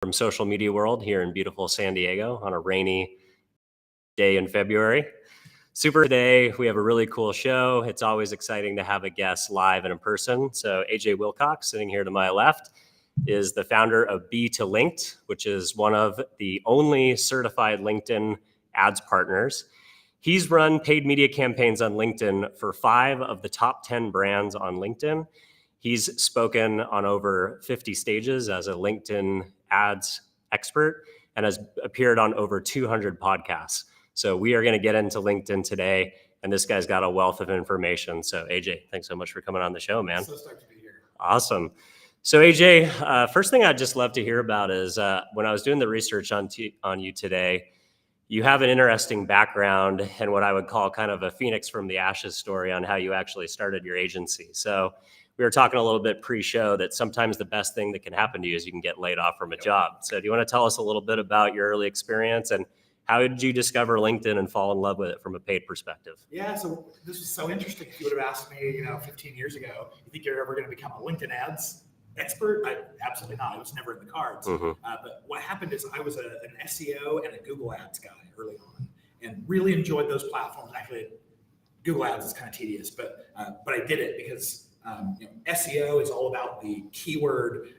from social media world here in beautiful San Diego on a rainy day in February. Super today, we have a really cool show. It's always exciting to have a guest live and in person. So AJ Wilcox, sitting here to my left, is the founder of B2Linked, which is one of the only certified LinkedIn ads partners. He's run paid media campaigns on LinkedIn for 5 of the top 10 brands on LinkedIn. He's spoken on over 50 stages as a LinkedIn ads expert and has appeared on over 200 podcasts. So we are going to get into LinkedIn today, and this guy's got a wealth of information. So AJ, thanks so much for coming on the show, man. So stoked to be here. Awesome. So AJ, first thing I'd just love to hear about is when I was doing the research on you today, you have an interesting background and what I would call kind of a phoenix from the ashes story on how you actually started your agency. So we were talking a little bit pre-show that sometimes the best thing that can happen to you is you can get laid off from a job. So do you want to tell us a little bit about your early experience and how did you discover LinkedIn and fall in love with it from a paid perspective? Yeah, so this was so interesting. If you would have asked me, 15 years ago, you think you're ever going to become a LinkedIn ads expert? Absolutely not. It was never in the cards. But what happened is I was an SEO and a Google Ads guy early on and really enjoyed those platforms. Actually, Google Ads is kind of tedious, but I did it because SEO is all about the keyword,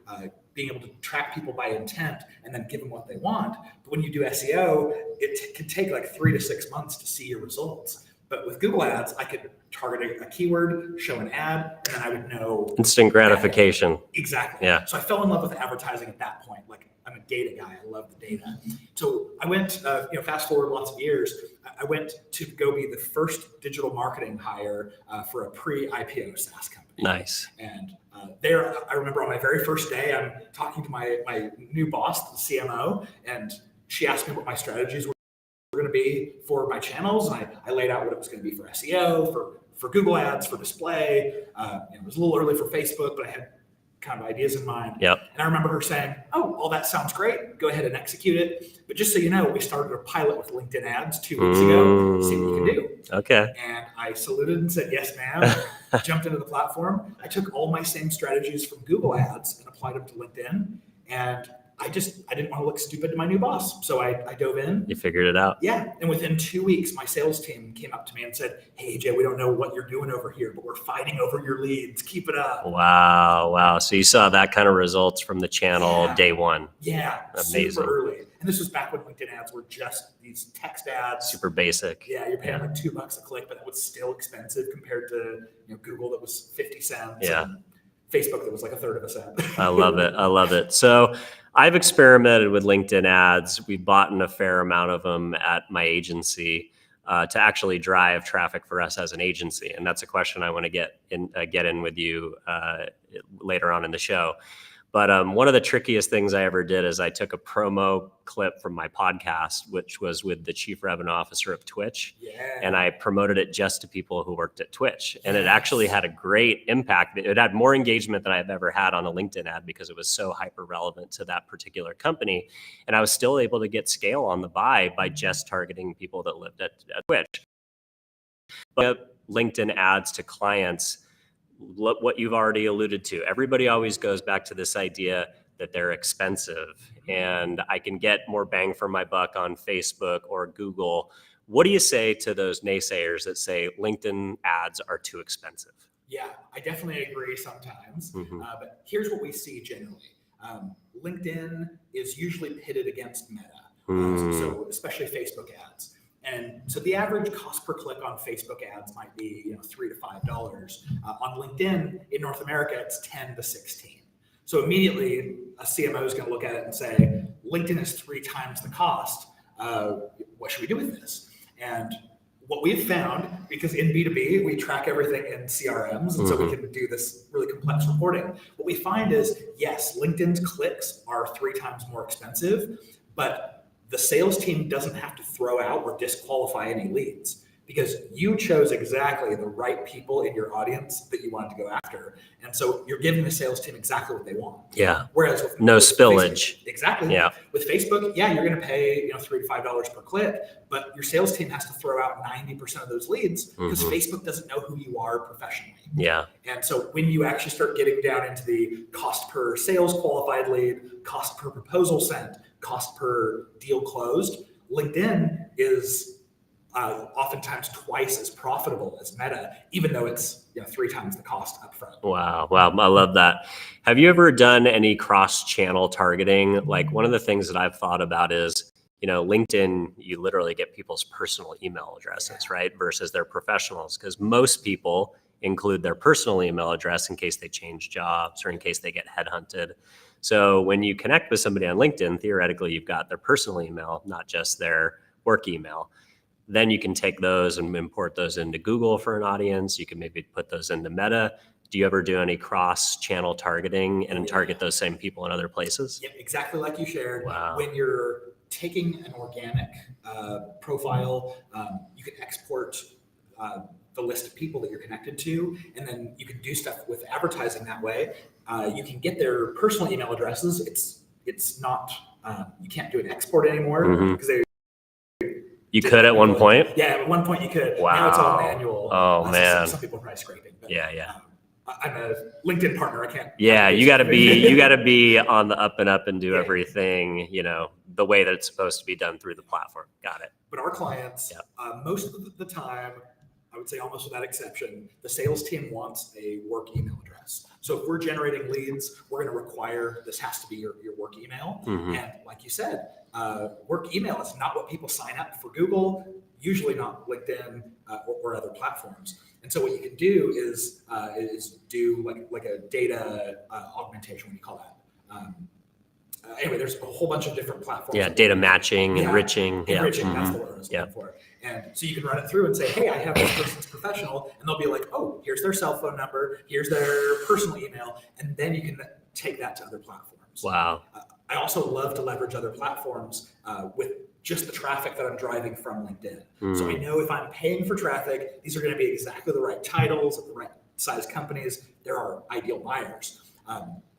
being able to track people by intent and then give them what they want. But when you do SEO, it can take like 3 to 6 months to see your results. But with Google Ads, I could target a keyword, show an ad, and then I would know. Instant gratification. Exactly. Yeah. So I fell in love with advertising at that point. Like I'm a data guy. I love the data. So I went, fast forward lots of years, I went to go be the first digital marketing hire for a pre-IPO SaaS company. Nice. And there, I remember on my very first day, I'm talking to my new boss, the CMO, and she asked me what my strategies were going to be for my channels. And I laid out what it was going to be for SEO, for Google Ads, for display. It was a little early for Facebook, but I had kind of ideas in mind. Yep. And I remember her saying, "Oh, all that sounds great. Go ahead and execute it. But just so you know, we started a pilot with LinkedIn ads 2 weeks ago. See what you can do." Okay. And I saluted and said, "Yes, ma'am." Jumped into the platform. I took all my same strategies from Google Ads and applied them to LinkedIn. And I didn't want to look stupid to my new boss. So I dove in. You figured it out. Yeah. And within 2 weeks, my sales team came up to me and said, "Hey, AJ, we don't know what you're doing over here, but we're fighting over your leads. Keep it up." Wow. So you saw that kind of results from the channel day one. Yeah. Amazing. Super early. And this was back when LinkedIn ads were just these text ads. Super basic. Yeah. You're paying like $2 a click, but that was still expensive compared to Google that was 50 cents. Yeah. And Facebook that was like a third of a cent. I love it. So I've experimented with LinkedIn ads. We've bought a fair amount of them at my agency to actually drive traffic for us as an agency. And that's a question I want to get in with you later on in the show. But one of the trickiest things I ever did is I took a promo clip from my podcast, which was with the chief revenue officer of Twitch. Yeah. And I promoted it just to people who worked at Twitch. And it actually had a great impact. It had more engagement than I've ever had on a LinkedIn ad because it was so hyper relevant to that particular company. And I was still able to get scale on the buy by just targeting people that lived at Twitch. But LinkedIn ads to clients, what you've already alluded to. Everybody always goes back to this idea that they're expensive and I can get more bang for my buck on Facebook or Google. What do you say to those naysayers that say LinkedIn ads are too expensive? Yeah, I definitely agree sometimes. But here's what we see generally. LinkedIn is usually pitted against Meta, so especially Facebook ads. And so the average cost per click on Facebook ads might be $3 to $5. On LinkedIn in North America, it's 10 to 16. So immediately a CMO is going to look at it and say, LinkedIn is 3 times the cost. What should we do with this? And what we've found, because in B2B, we track everything in CRMs, and so we can do this really complex reporting. What we find is, yes, LinkedIn's clicks are 3 times more expensive, but the sales team doesn't have to throw out or disqualify any leads because you chose exactly the right people in your audience that you wanted to go after. And so you're giving the sales team exactly what they want. Yeah. Whereas with spillage. Facebook, exactly. Yeah. With Facebook, yeah, you're going to pay $3 to $5 per click, but your sales team has to throw out 90% of those leads because Facebook doesn't know who you are professionally. Yeah. And so when you actually start getting down into the cost per sales qualified lead, cost per proposal sent, cost per deal closed, LinkedIn is oftentimes twice as profitable as Meta, even though it's 3 times the cost up front. Wow. I love that. Have you ever done any cross-channel targeting? Like, one of the things that I've thought about is, LinkedIn, you literally get people's personal email addresses, right? Versus their professionals, because most people include their personal email address in case they change jobs or in case they get headhunted. So when you connect with somebody on LinkedIn, theoretically, you've got their personal email, not just their work email. Then you can take those and import those into Google for an audience. You can maybe put those into Meta. Do you ever do any cross-channel targeting and target those same people in other places? Yep, exactly like you shared. Wow. When you're taking an organic profile, you can export the list of people that you're connected to, and then you can do stuff with advertising that way. You can get their personal email addresses. It's not, you can't do an export anymore because You could at one point? Yeah, at one point you could. Wow. Now it's all manual. Oh, man. Some people are probably scraping. But, Yeah. I'm a LinkedIn partner. I can't. Yeah, you got to be on the up and up and do everything, the way that it's supposed to be done through the platform. Got it. But our clients, most of the time, I would say almost without exception, the sales team wants a work email address. So if we're generating leads, we're going to require this has to be your work email. And like you said, work email is not what people sign up for Google, usually not LinkedIn or other platforms. And so what you can do is do like a data augmentation, what do you call that? Anyway, there's a whole bunch of different platforms. Yeah, data matching, enriching. Enriching, that's the word I was looking for. And so you can run it through and say, hey, I have this person's professional, and they'll be like, oh, here's their cell phone number, here's their personal email, and then you can take that to other platforms. Wow. I also love to leverage other platforms with just the traffic that I'm driving from LinkedIn. So I know if I'm paying for traffic, these are going to be exactly the right titles of the right size companies. They're our ideal buyers.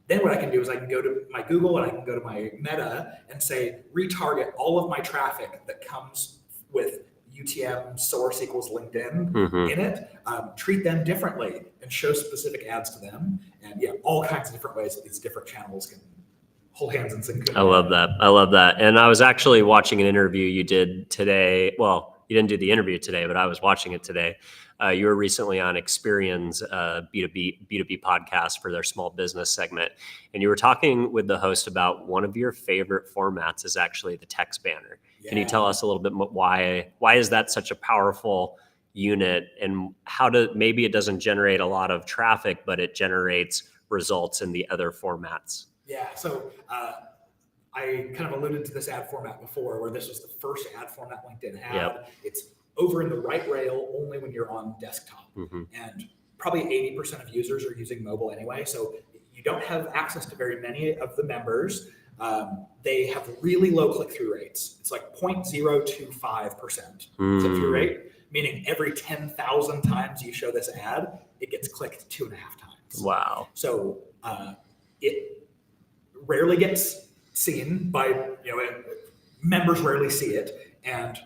Then what I can do is I can go to my Google and I can go to my Meta and say, retarget all of my traffic that comes with UTM source equals LinkedIn in it, treat them differently and show specific ads to them. And all kinds of different ways that these different channels can hold hands and sing. I love that. And I was actually watching an interview you did today. Well, you didn't do the interview today, but I was watching it today. You were recently on Experian's B2B podcast for their small business segment. And you were talking with the host about one of your favorite formats is actually the text banner. Yeah. Can you tell us a little bit why is that such a powerful unit, and maybe it doesn't generate a lot of traffic, but it generates results in the other formats? Yeah. So I kind of alluded to this ad format before, where this was the first ad format LinkedIn had. Yep. It's over in the right rail only when you're on desktop. And probably 80% of users are using mobile anyway. So you don't have access to very many of the members. They have really low click-through rates. It's like 0.025% click-through rate, meaning every 10,000 times you show this ad, it gets clicked 2.5 times. Wow. So it rarely gets seen by, members rarely see it, and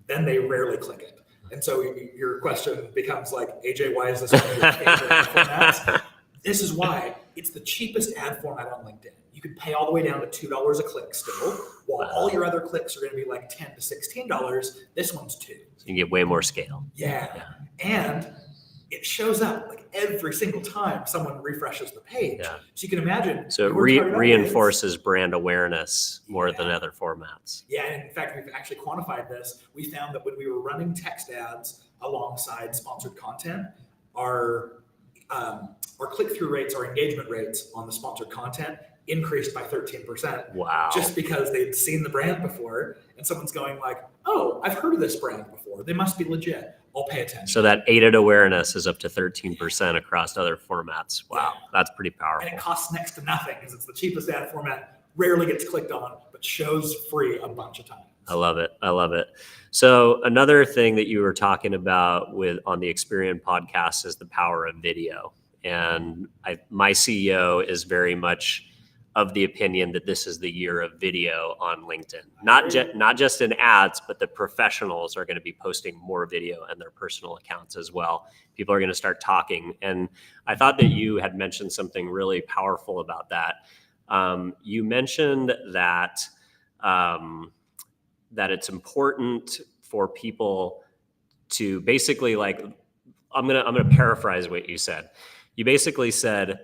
then they rarely click it. And so your question becomes like, AJ, why is this one of your favorite ad formats? This is why. It's the cheapest ad format on LinkedIn. You can pay all the way down to $2 a click still, while all your other clicks are going to be like $10 to $16. This one's $2. So you get way more scale. Yeah. And it shows up like every single time someone refreshes the page. Yeah. So you can imagine. So it reinforces brand awareness more than other formats. Yeah. And in fact, we've actually quantified this. We found that when we were running text ads alongside sponsored content, our click-through rates, our engagement rates on the sponsored content increased by 13%. Wow. Just because they'd seen the brand before, and someone's going like, oh, I've heard of this brand before. They must be legit. I'll pay attention. So that aided awareness is up to 13% across other formats. Wow. Yeah. That's pretty powerful. And it costs next to nothing because it's the cheapest ad format rarely gets clicked on, but shows free a bunch of times. I love it. I love it. So another thing that you were talking about on the Experian podcast is the power of video. And my CEO is very much of the opinion that this is the year of video on LinkedIn. Not just in ads, but the professionals are going to be posting more video in their personal accounts as well. People are going to start talking. And I thought that you had mentioned something really powerful about that. You mentioned that that it's important for people to basically, like, I'm gonna paraphrase what you said. You basically said,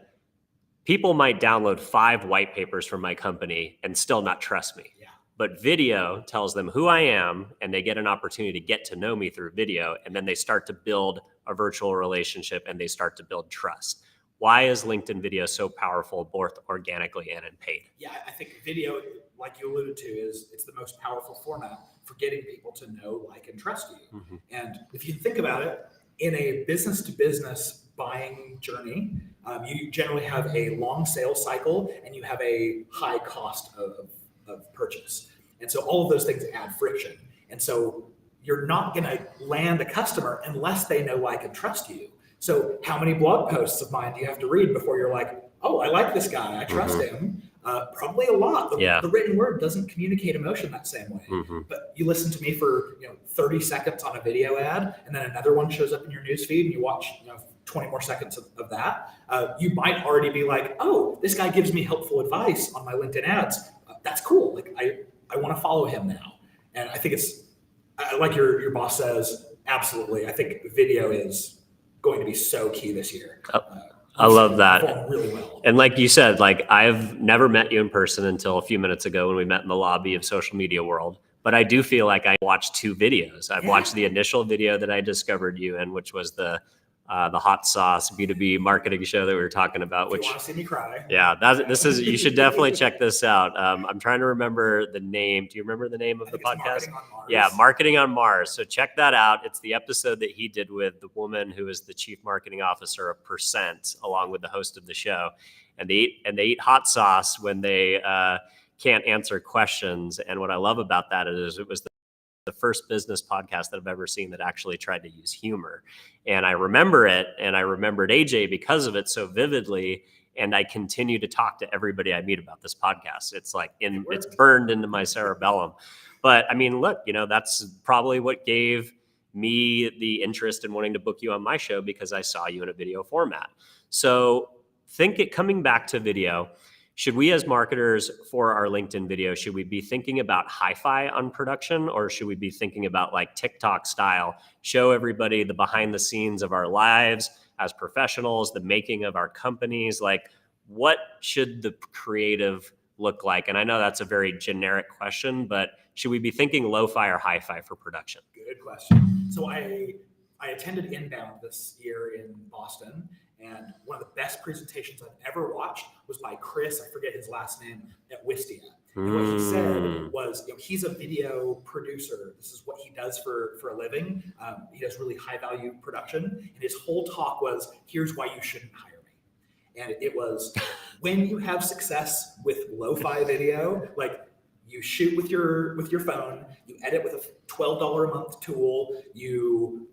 people might download 5 white papers from my company and still not trust me. Yeah. But video tells them who I am, and they get an opportunity to get to know me through video, and then they start to build a virtual relationship and they start to build trust. Why is LinkedIn video so powerful, both organically and in paid? Yeah, I think video, like you alluded to, it's the most powerful format for getting people to know, like, and trust you. Mm-hmm. And if you think about it, in a business-to-business buying journey, you generally have a long sales cycle and you have a high cost of purchase. And so all of those things add friction. And so you're not going to land a customer unless they know, like, and trust you. So how many blog posts of mine do you have to read before you're like, oh, I like this guy, I trust him? Probably a lot. The written word doesn't communicate emotion that same way. But you listen to me for 30 seconds on a video ad, and then another one shows up in your newsfeed, and you watch 20 more seconds of that. You might already be like, oh, this guy gives me helpful advice on my LinkedIn ads. That's cool. Like, I want to follow him now. And I think like your boss says, absolutely. I think video is going to be so key this year. I love that. Really well. And like you said, like, I've never met you in person until a few minutes ago when we met in the lobby of Social Media World. But I do feel like I watched 2 videos. I've watched the initial video that I discovered you in, which was the hot sauce B2B marketing show that we were talking about. If you want to see me cry. Yeah, you should definitely check this out. I'm trying to remember the name. Do you remember the name of the podcast? Marketing on Mars. Yeah, Marketing on Mars. So check that out. It's the episode that he did with the woman who is the chief marketing officer of Percent, along with the host of the show. And they eat hot sauce when they can't answer questions. And what I love about that is it was the first business podcast that I've ever seen that actually tried to use humor. And I remember it, and I remembered AJ because of it so vividly. And I continue to talk to everybody I meet about this podcast. It's like it's burned into my cerebellum. But I mean, look, that's probably what gave me the interest in wanting to book you on my show, because I saw you in a video format. So coming back to video, should we as marketers for our LinkedIn video, should we be thinking about hi-fi on production, or should we be thinking about, like, TikTok style, show everybody the behind the scenes of our lives as professionals, the making of our companies? Like, what should the creative look like? And I know that's a very generic question, but should we be thinking lo-fi or hi-fi for production? Good question. So I attended Inbound this year in Boston, and one of the best presentations I've ever watched was by Chris, I forget his last name, at Wistia. And what he said was, he's a video producer. This is what he does for a living. He does really high value production. And his whole talk was, here's why you shouldn't hire me. And it was, when you have success with lo-fi video, like, you shoot with your phone, you edit with a $12 a month tool, you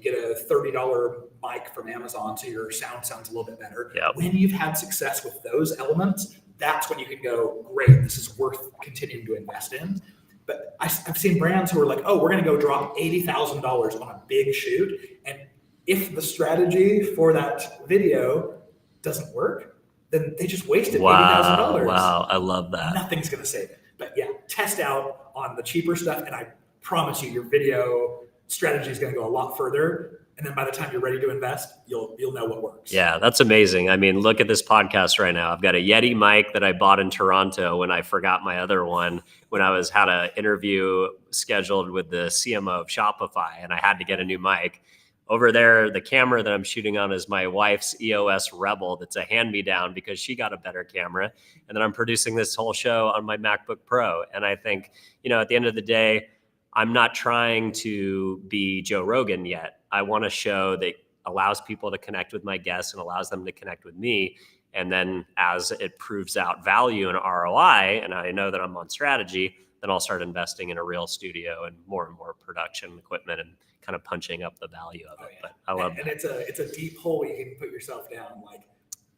get a $30 mic from Amazon, so your sound sounds a little bit better. Yep. When you've had success with those elements, that's when you can go, great, this is worth continuing to invest in. But I've seen brands who are like, oh, we're going to go drop $80,000 on a big shoot, and if the strategy for that video doesn't work, then they just wasted $80,000. Wow, I love that. Nothing's going to save it. But yeah, test out on the cheaper stuff, and I promise you, your video strategy is going to go a lot further. And then by the time you're ready to invest, you'll know what works. Yeah, that's amazing. I mean, look at this podcast right now. I've got a Yeti mic that I bought in Toronto when I forgot my other one when I had an interview scheduled with the CMO of Shopify, and I had to get a new mic. Over there, the camera that I'm shooting on is my wife's EOS Rebel. That's a hand-me-down because she got a better camera. And then I'm producing this whole show on my MacBook Pro. And I think, at the end of the day, I'm not trying to be Joe Rogan yet. I want a show that allows people to connect with my guests and allows them to connect with me. And then as it proves out value and ROI, and I know that I'm on strategy, then I'll start investing in a real studio and more production equipment and kind of punching up the value of it. But I love that. And it's a deep hole you can put yourself down. Like,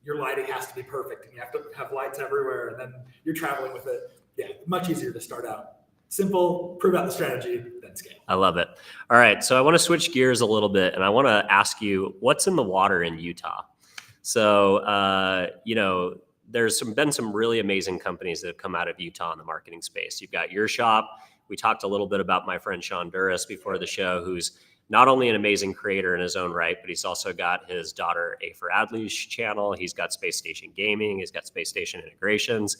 your lighting has to be perfect and you have to have lights everywhere, and then you're traveling with it. Yeah, much easier to start out simple, prove out the strategy, then scale. I love it. All right, so I want to switch gears a little bit, and I want to ask you, what's in the water in Utah? So, there's been some really amazing companies that have come out of Utah in the marketing space. You've got Your Shop. We talked a little bit about my friend Sean Duras before the show, who's not only an amazing creator in his own right, but he's also got his daughter Afer Adley's channel. He's got Space Station Gaming. He's got Space Station Integrations.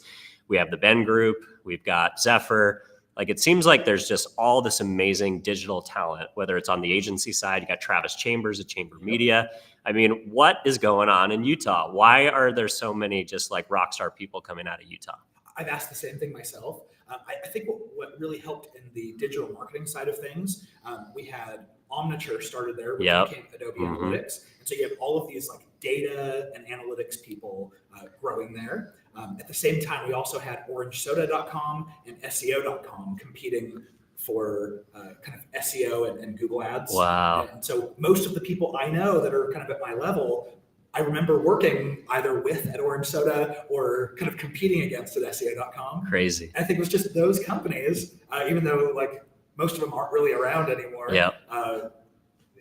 We have the Ben Group. We've got Zephyr. Like, it seems like there's just all this amazing digital talent, whether it's on the agency side. You got Travis Chambers at Chamber Media. I mean, what is going on in Utah? Why are there so many just like rock star people coming out of Utah? I've asked the same thing myself. I think what really helped in the digital marketing side of things, we had Omniture started there, which became Adobe Analytics. And so you have all of these like data and analytics people growing there. At the same time, we also had orangesoda.com and SEO.com competing for kind of SEO and Google ads. Wow. And so most of the people I know that are kind of at my level, I remember working either with at Orange Soda or kind of competing against at SEO.com. Crazy. I think it was just those companies, even though like most of them aren't really around anymore. Yeah.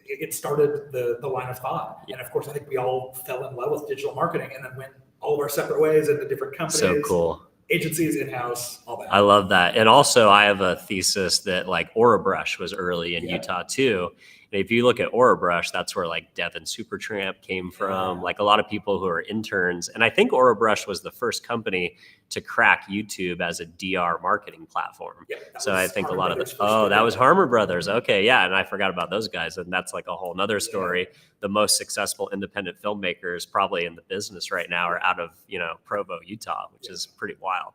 It started the line of thought. And of course, I think we all fell in love with digital marketing and then went all of our separate ways into different companies. So cool. Agencies, in-house, all that. I love that. And also I have a thesis that like Orabrush was early in Utah too. And if you look at Orabrush, that's where like Devin Supertramp came from, like a lot of people who are interns. And I think Orabrush was the first company to crack YouTube as a DR marketing platform. So I think a lot of that was Harmer Brothers. Okay. Yeah. And I forgot about those guys. And that's like a whole nother story. The most successful independent filmmakers probably in the business right now are out of, Provo, Utah, which is pretty wild.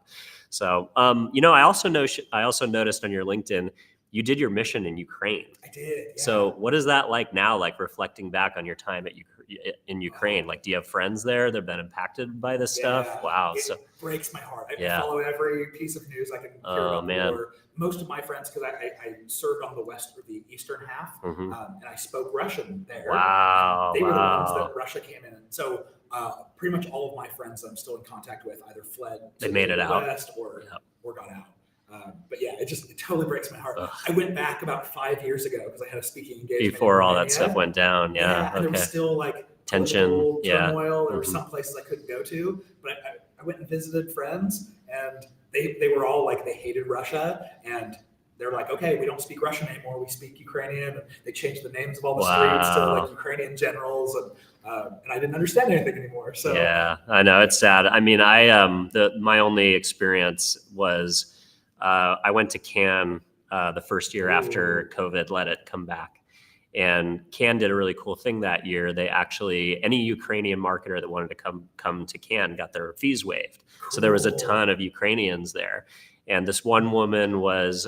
So, I also noticed on your LinkedIn, you did your mission in Ukraine. I did. Yeah. So what is that like now, like reflecting back on your time in Ukraine? Like, do you have friends there that have been impacted by this stuff? Wow. It so breaks my heart. I follow every piece of news I can hear about the war. Most of my friends, because I served on the eastern half, and I spoke Russian there. Wow. They were the ones that Russia came in. So pretty much all of my friends I'm still in contact with either fled to the west or got out. But yeah, it totally breaks my heart. I went back about 5 years ago because I had a speaking engagement before all that stuff went down. And there was still like tension, turmoil. There were some places I couldn't go to, but I went and visited friends, and they were all like, they hated Russia, and they're like, okay, we don't speak Russian anymore, we speak Ukrainian. And they changed the names of all the streets to like Ukrainian generals, and I didn't understand anything anymore. So yeah, I know, it's sad. I mean, my only experience was I went to Cannes the first year after COVID let it come back. And Cannes did a really cool thing that year. They actually, any Ukrainian marketer that wanted to come to Cannes got their fees waived. Cool. So there was a ton of Ukrainians there. And this one woman was,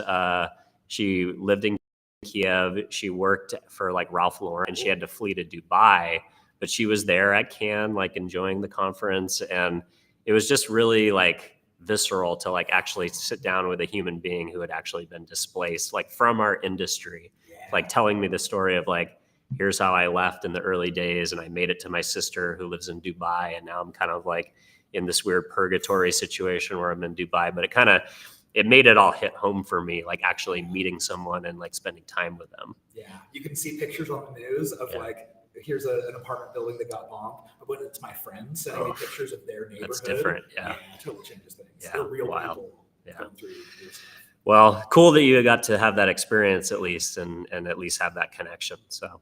she lived in Kiev. She worked for like Ralph Lauren, and she had to flee to Dubai, but she was there at Cannes, like enjoying the conference. And it was just really like visceral to like actually sit down with a human being who had actually been displaced, like from our industry, like telling me the story of like, here's how I left in the early days and I made it to my sister who lives in Dubai. And now I'm kind of like in this weird purgatory situation where I'm in Dubai, but it made it all hit home for me, like actually meeting someone and like spending time with them. Yeah. You can see pictures on the news of like, here's an apartment building that got bombed, but when it's my friends sending me pictures of their neighborhood, that's different. Yeah. It totally changes things. Yeah. They're real people going through this stuff. Well, cool that you got to have that experience at least, and at least have that connection. So,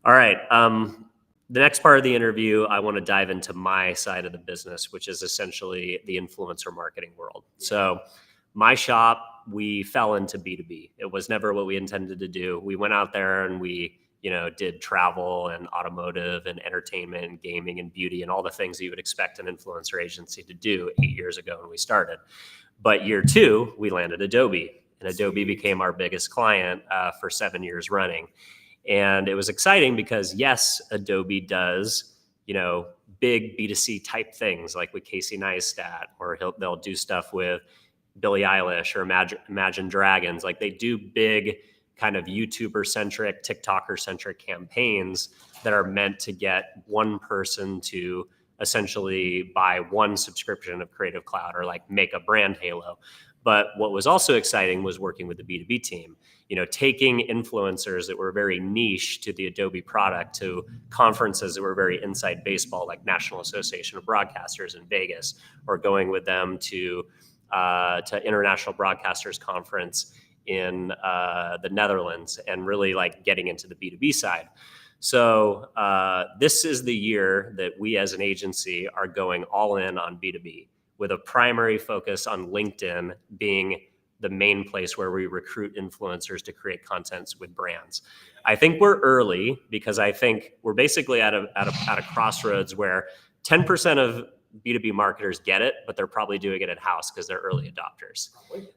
all right. The next part of the interview, I want to dive into my side of the business, which is essentially the influencer marketing world. So my shop, we fell into B2B. It was never what we intended to do. We went out there and we, did travel and automotive and entertainment and gaming and beauty and all the things that you would expect an influencer agency to do 8 years ago when we started. But year 2, we landed Adobe, and Adobe became our biggest client for 7 years running. And it was exciting because yes, Adobe does, big B2C type things like with Casey Neistat, or they'll do stuff with Billie Eilish or Imagine Dragons. Like they do big kind of YouTuber centric, TikToker centric campaigns that are meant to get one person to essentially buy one subscription of Creative Cloud or like make a brand halo. But what was also exciting was working with the B2B team, taking influencers that were very niche to the Adobe product to conferences that were very inside baseball, like National Association of Broadcasters in Vegas, or going with them to International Broadcasters Conference in the Netherlands, and really like getting into the B2B side. So this is the year that we as an agency are going all in on B2B, with a primary focus on LinkedIn being the main place where we recruit influencers to create content with brands. I think we're early because I think we're basically at a crossroads where 10% of B2B marketers get it, but they're probably doing it in-house because they're early adopters.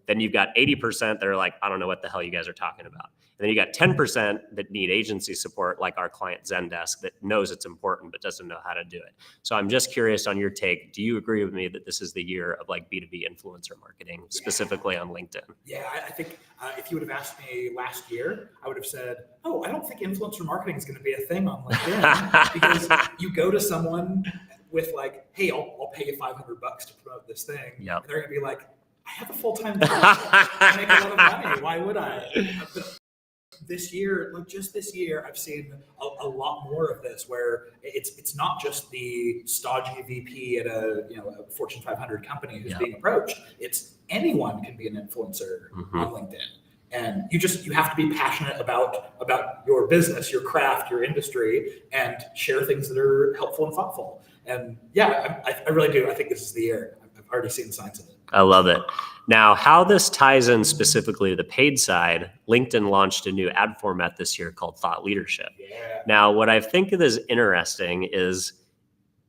Then you've got 80% that are like, I don't know what the hell you guys are talking about. And then you got 10% that need agency support, like our client Zendesk, that knows it's important but doesn't know how to do it. So I'm just curious on your take. Do you agree with me that this is the year of like B2B influencer marketing, specifically on LinkedIn? Yeah, I think if you would have asked me last year, I would have said, oh, I don't think influencer marketing is going to be a thing on LinkedIn. Because you go to someone with like, hey, I'll pay you $500 to promote this thing. Yep. And they're going to be like, I have a full-time job. I make a lot of money. Why would I? But this year, like just this year, I've seen a lot more of this, where it's not just the stodgy VP at a Fortune 500 company who's being approached. It's anyone can be an influencer on LinkedIn. And you have to be passionate about your business, your craft, your industry, and share things that are helpful and thoughtful. And yeah, I really do. I think this is the year. I've already seen signs of it. I love it. Now, how this ties in specifically to the paid side, LinkedIn launched a new ad format this year called Thought Leadership. Yeah. Now, what I think of as interesting is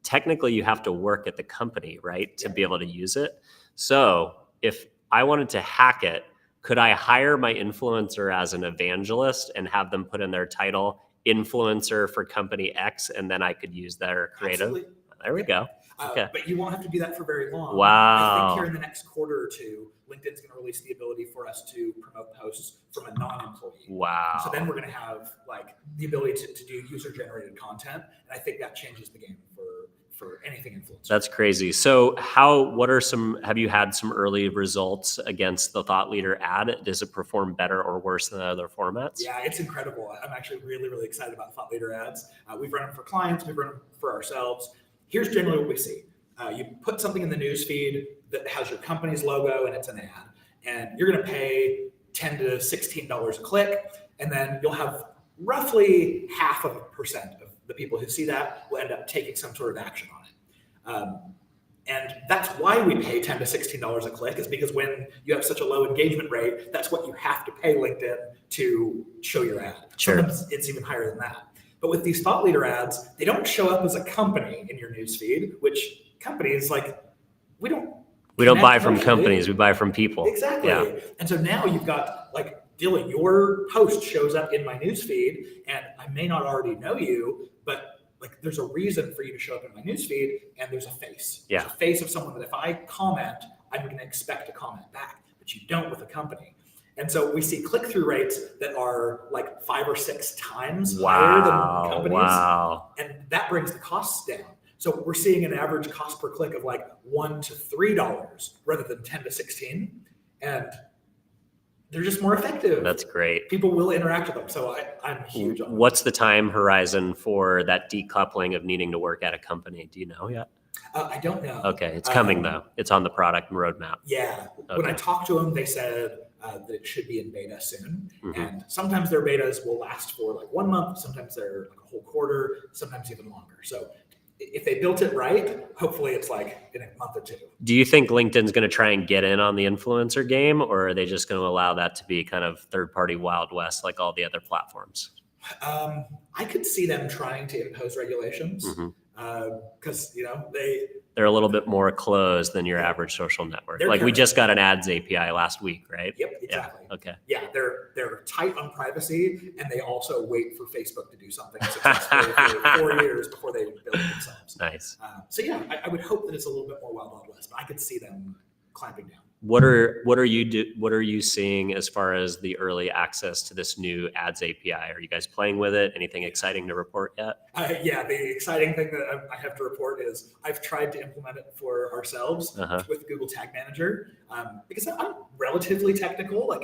technically you have to work at the company, right, to be able to use it. So if I wanted to hack it, could I hire my influencer as an evangelist and have them put in their title influencer for company X, and then I could use their creative? Absolutely. There we go. Okay. But you won't have to do that for very long. Wow. I think here in the next quarter or two, LinkedIn's going to release the ability for us to promote posts from a non-employee. Wow. So then we're going to have like the ability to do user-generated content, and I think that changes the game for anything influencer. That's crazy. So have you had some early results against the Thought Leader ad? Does it perform better or worse than other formats? Yeah, it's incredible. I'm actually really, really excited about Thought Leader ads. We've run them for clients, we've run them for ourselves. Here's generally what we see. You put something in the news feed that has your company's logo and it's an ad, and you're going to pay $10 to $16 a click, and then you'll have roughly 0.5% of the people who see that will end up taking some sort of action on it. And that's why we pay $10 to $16 a click, is because when you have such a low engagement rate, that's what you have to pay LinkedIn to show your ad. Sure. Sometimes it's even higher than that. But with these Thought Leader ads, they don't show up as a company in your newsfeed, which companies like, we don't buy from companies, we buy from people. Exactly. Yeah. And so now you've got like, Dylan, your post shows up in my newsfeed, and I may not already know you, but like there's a reason for you to show up in my newsfeed, and there's a face. Yeah. There's a face of someone that if I comment, I'm going to expect a comment back, but you don't with a company. And so we see click-through rates that are like 5 or 6 times higher than companies. Wow. And that brings the costs down. So we're seeing an average cost per click of like $1 to $3 rather than 10 to 16. And they're just more effective. That's great. People will interact with them. So I'm huge on it. What's the time horizon for that decoupling of needing to work at a company? Do you know yet? I don't know. Okay. It's coming though. It's on the product roadmap. Yeah. Okay. When I talked to them, they said that it should be in beta soon. Mm-hmm. And sometimes their betas will last for like 1 month. Sometimes they're like a whole quarter, sometimes even longer. So if they built it right, hopefully it's like in a month or 2. Do you think LinkedIn's going to try and get in on the influencer game, or are they just going to allow that to be kind of third-party Wild West like all the other platforms? I could see them trying to impose regulations. Mm-hmm. because they're a little bit more closed than your average social network. Like we just got an ads API last week, right? Yep, exactly. Yeah. Okay. Yeah, they're tight on privacy, and they also wait for Facebook to do something successfully for 4 years before they build it themselves. Nice. So yeah, I would hope that it's a little bit more Wild Wild West, but I could see them clamping down. What are you seeing as far as the early access to this new ads API? Are you guys playing with it? Anything exciting to report yet? Yeah, the exciting thing that I have to report is I've tried to implement it for ourselves with Google Tag Manager because I'm relatively technical. Like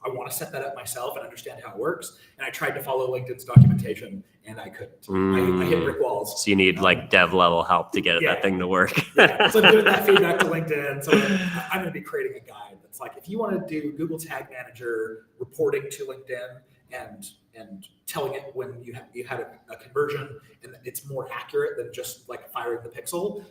I want to set that up myself and understand how it works. And I tried to follow LinkedIn's documentation and I couldn't. I hit brick walls. So you need like dev level help to get that thing to work. So I'm giving that feedback to LinkedIn. So I'm going to be creating a guide that's like, if you want to do Google Tag Manager reporting to LinkedIn and telling it when you had a conversion and it's more accurate than just like firing the pixel,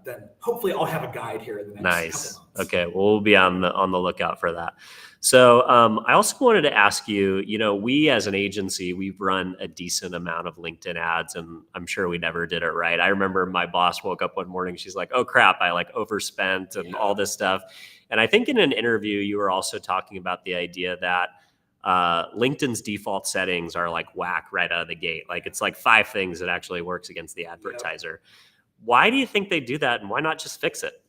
then hopefully I'll have a guide here in the next couple months. Okay, well, we'll be on the lookout for that. So I also wanted to ask you, we as an agency, we've run a decent amount of LinkedIn ads, and I'm sure we never did it right. I remember my boss woke up one morning, she's like, oh crap, I like overspent and all this stuff. And I think in an interview, you were also talking about the idea that LinkedIn's default settings are like whack right out of the gate. Like it's like 5 things that actually works against the advertiser. Why do you think they do that, and why not just fix it?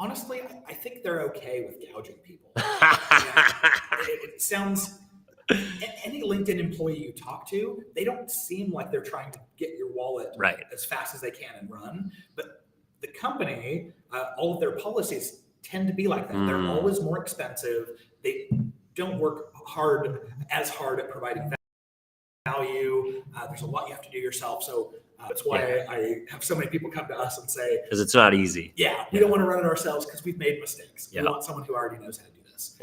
Honestly, I think they're okay with gouging people. It sounds, any LinkedIn employee you talk to, they don't seem like they're trying to get your wallet as fast as they can and run. But the company, all of their policies tend to be like that. They're always more expensive. They don't work as hard at providing value. There's a lot you have to do yourself. So that's why I have so many people come to us and say, because it's not easy. We don't want to run it ourselves because we've made mistakes. We want someone who already knows how to do this.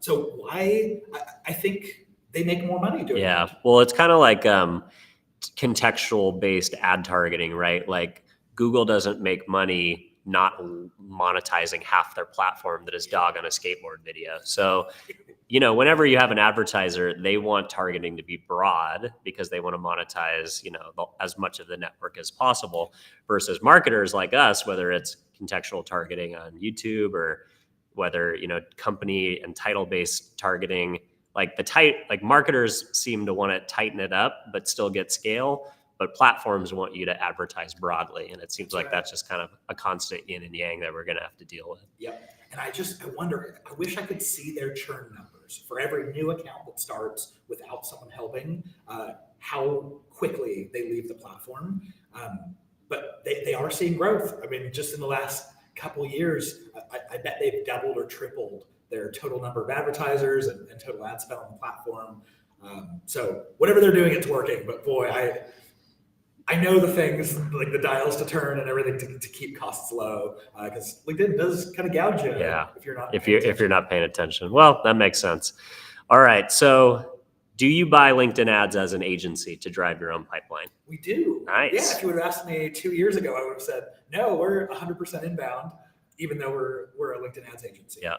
So why? I think they make more money doing it. Well, it's kind of like contextual based ad targeting, right? Like Google doesn't make money not monetizing half their platform that is dog on a skateboard video. So whenever you have an advertiser, they want targeting to be broad because they want to monetize, as much of the network as possible, versus marketers like us, whether it's contextual targeting on YouTube or whether, company and title based targeting, like marketers seem to want to tighten it up, but still get scale. But platforms want you to advertise broadly. And it seems like that's just kind of a constant yin and yang that we're going to have to deal with. Yep. And I wonder, I wish I could see their churn numbers for every new account that starts without someone helping, how quickly they leave the platform. But they are seeing growth. I mean, just in the last couple of years, I bet they've doubled or tripled their total number of advertisers and total ad spend on the platform. So whatever they're doing, it's working. But boy, I know the things like the dials to turn and everything to keep costs low, because LinkedIn does kind of gouge you if you're not paying attention. Well, that makes sense. All right. So do you buy LinkedIn ads as an agency to drive your own pipeline? We do. Nice. Yeah. If you would have asked me 2 years ago, I would have said, no, we're 100% inbound, even though we're a LinkedIn ads agency. Yeah.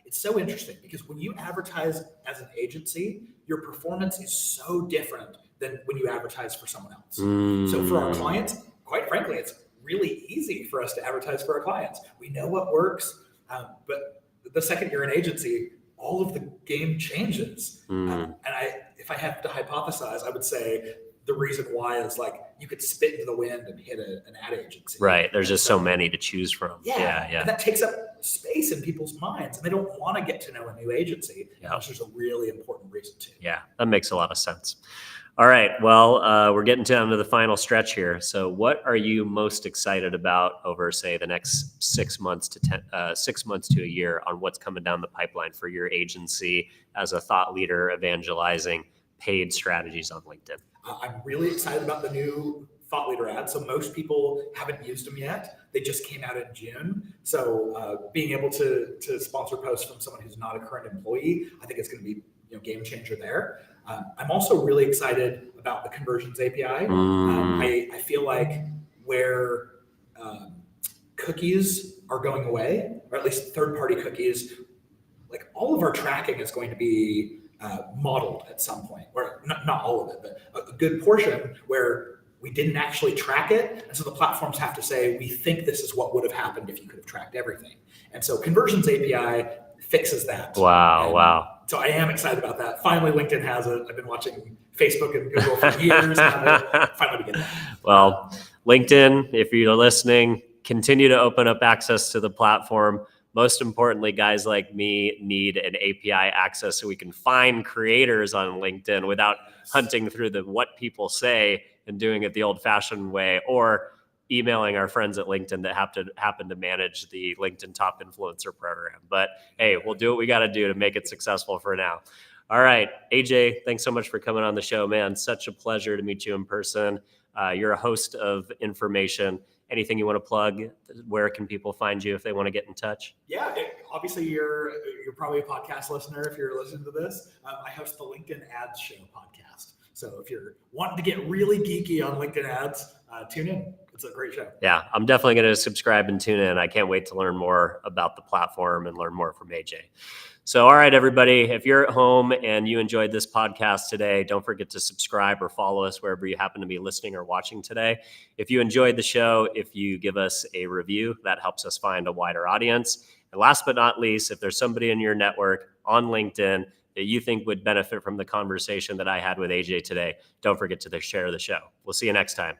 It's so interesting because when you advertise as an agency, your performance is so different than when you advertise for someone else. So for our clients, quite frankly, it's really easy for us to advertise for our clients. We know what works, but the second you're an agency, all of the game changes. And if I have to hypothesize, I would say the reason why is like you could spit into the wind and hit an ad agency. Right. There's just so many to choose from. Yeah. And that takes up space in people's minds, and they don't want to get to know a new agency. Which is a really important reason too. Yeah, that makes a lot of sense. All right. Well, we're getting down to the final stretch here. So what are you most excited about over, say, the next 6 months to 6 months to a year on what's coming down the pipeline for your agency as a thought leader evangelizing paid strategies on LinkedIn? I'm really excited about the new thought leader ads. So most people haven't used them yet. They just came out in June. So being able to sponsor posts from someone who's not a current employee, I think it's going to be game changer there. I'm also really excited about the conversions API. I feel like where cookies are going away, or at least third-party cookies, like all of our tracking is going to be modeled at some point, or not all of it, but a good portion where we didn't actually track it. And so the platforms have to say, we think this is what would have happened if you could have tracked everything. And so Conversions API fixes that. Wow. So I am excited about that. Finally, LinkedIn has it. I've been watching Facebook and Google for years. Finally, we get that. Well, LinkedIn, if you're listening, continue to open up access to the platform. Most importantly, guys like me need an API access so we can find creators on LinkedIn without hunting through what people say and doing it the old-fashioned way, or emailing our friends at LinkedIn that happen to manage the LinkedIn Top Influencer Program. But hey, we'll do what we got to do to make it successful for now. All right, AJ, thanks so much for coming on the show, man. Such a pleasure to meet you in person. You're a host of information. Anything you want to plug? Where can people find you if they want to get in touch? Yeah, obviously you're probably a podcast listener if you're listening to this. I host the LinkedIn Ads Show podcast. So if you're wanting to get really geeky on LinkedIn ads, tune in. It's a great show. Yeah, I'm definitely going to subscribe and tune in. I can't wait to learn more about the platform and learn more from AJ. So, all right, everybody, if you're at home and you enjoyed this podcast today, don't forget to subscribe or follow us wherever you happen to be listening or watching today. If you enjoyed the show, if you give us a review, that helps us find a wider audience. And last but not least, if there's somebody in your network on LinkedIn that you think would benefit from the conversation that I had with AJ today, don't forget to share the show. We'll see you next time.